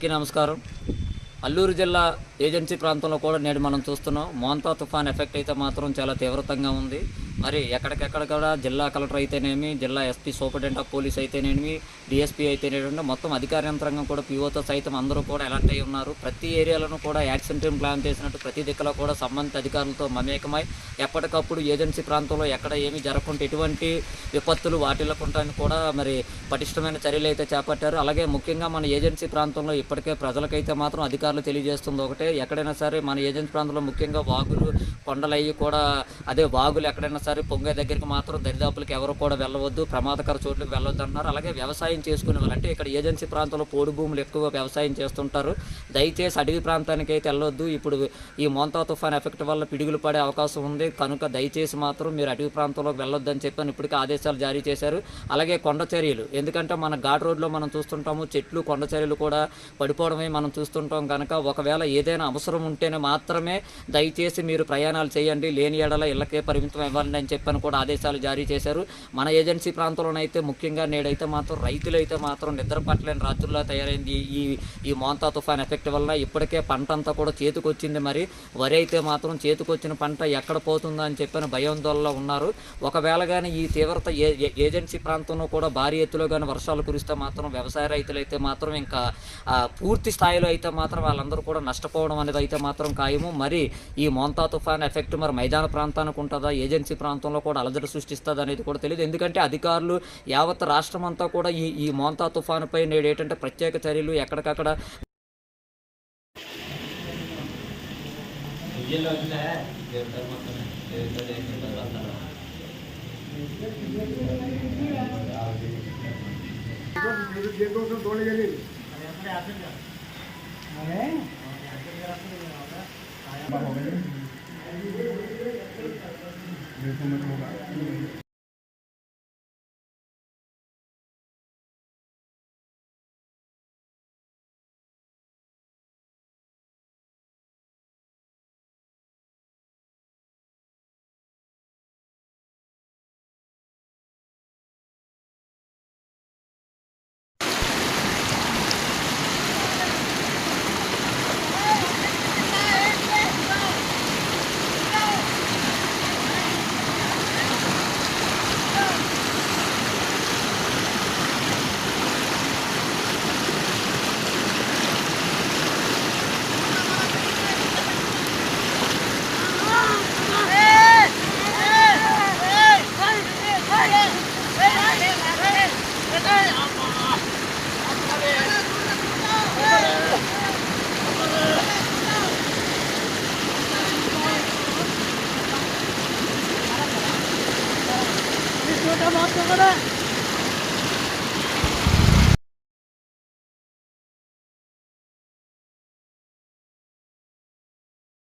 అందరికీ నమస్కారం. అల్లూరు జిల్లా ఏజెన్సీ ప్రాంతంలో కూడా నేడు మనం చూస్తున్నాం. మోంతా తుఫాన్ ఎఫెక్ట్ అయితే మాత్రం చాలా తీవ్రతంగా ఉంది. మరి ఎక్కడికెక్కడ కూడా జిల్లా కలెక్టర్ అయితేనేమి, జిల్లా ఎస్పీ సూపరింటెండెంట్ ఆఫ్ పోలీస్ అయితేనేమి, డిఎస్పీ అయితేనేమి, మొత్తం అధికార యంత్రాంగం కూడా పీఓతో సైతం అందరూ కూడా అలర్ట్ అయి ఉన్నారు. ప్రతి ఏరియాలను కూడా యాక్షన్ టీమ్ ప్లాన్ చేసినట్టు ప్రతి దిక్కులో కూడా సంబంధిత అధికారులతో మమేకమై ఎప్పటికప్పుడు ఏజెన్సీ ప్రాంతంలో ఎక్కడ ఏమీ జరగకుండా ఎటువంటి విపత్తులు వాటిల్లకుంటానికి కూడా మరి పటిష్టమైన చర్యలు అయితే చేపట్టారు. అలాగే ముఖ్యంగా మన ఏజెన్సీ ప్రాంతంలో ఇప్పటికే ప్రజలకైతే మాత్రం అధికారులు తెలియజేస్తుంది ఒకటే, ఎక్కడైనా సరే మన ఏజెన్సీ ప్రాంతంలో ముఖ్యంగా వాగులు, కొండలు అయ్యి కూడా వాగులు ఎక్కడైనా సరే పొంగే దగ్గరికి మాత్రం దరిదాపులకు ఎవరు కూడా వెళ్ళవద్దు, ప్రమాదకర చోట్లకు వెళ్ళొద్దు అంటున్నారు. అలాగే వ్యవసాయం చేసుకునే వాళ్ళు, అంటే ఇక్కడ ఏజెన్సీ ప్రాంతంలో పోడు భూములు ఎక్కువగా వ్యవసాయం చేస్తుంటారు, దయచేసి అడవి ప్రాంతానికి అయితే వెళ్ళొద్దు. ఇప్పుడు ఈ మోంతా తుఫాన్ ఎఫెక్ట్ వల్ల పిడుగులు పడే అవకాశం ఉంది కనుక దయచేసి మాత్రం మీరు అడవి ప్రాంతంలోకి వెళ్ళొద్దు అని చెప్పని ఇప్పటికే ఆదేశాలు జారీ చేశారు. అలాగే కొండ చర్యలు, ఎందుకంటే మన ఘాట్ రోడ్లో మనం చూస్తుంటాము చెట్లు కొండ చర్యలు కూడా పడిపోవడమే మనం చూస్తుంటాం కనుక ఒకవేళ ఏదైనా అవసరం ఉంటేనే మాత్రమే దయచేసి మీరు ప్రయాణాలు చేయండి, లేని ఎడల ఇళ్ళకే పరిమితం ఇవ్వండి అని చెప్పని కూడా ఆదేశాలు జారీ చేశారు. మన ఏజెన్సీ ప్రాంతంలోనైతే ముఖ్యంగా నేడైతే మాత్రం రైతులు అయితే మాత్రం నిద్ర పట్టలేని రాత్రుల్లో తయారైంది ఈ మోంతా తుఫాన్ ఎఫెక్ట్ వల్ల. ఇప్పటికే పంట అంతా కూడా చేతికొచ్చింది, మరి వరి అయితే మాత్రం చేతికొచ్చిన పంట ఎక్కడ పోతుందో అని చెప్పని భయాందోళనలో ఉన్నారు. ఒకవేళ కానీ ఈ తీవ్రత ఏజెన్సీ ప్రాంతంలో కూడా భారీ ఎత్తులో కానీ వర్షాలు కురిస్తే మాత్రం వ్యవసాయ రైతులు అయితే మాత్రం ఇంకా పూర్తి స్థాయిలో అయితే మాత్రం వాళ్ళందరూ కూడా నష్టపోవడం అనేది అయితే మాత్రం ఖాయము. మరి ఈ మోంతా తుఫాన్ ఎఫెక్ట్ మరి మైదాన ప్రాంతానికి ఉంటుందా, ఏజెన్సీ ప్రాంతంలో కూడా అలజడి సృష్టిస్తుంది అనేది కూడా తెలియదు. ఎందుకంటే అధికారులు యావత్ రాష్ట్రం అంతా కూడా ఈ మోంతా తుఫానుపై నేడు ఏంటంటే ప్రత్యేక చర్యలు ఎక్కడికక్కడ Kita mau ke mana?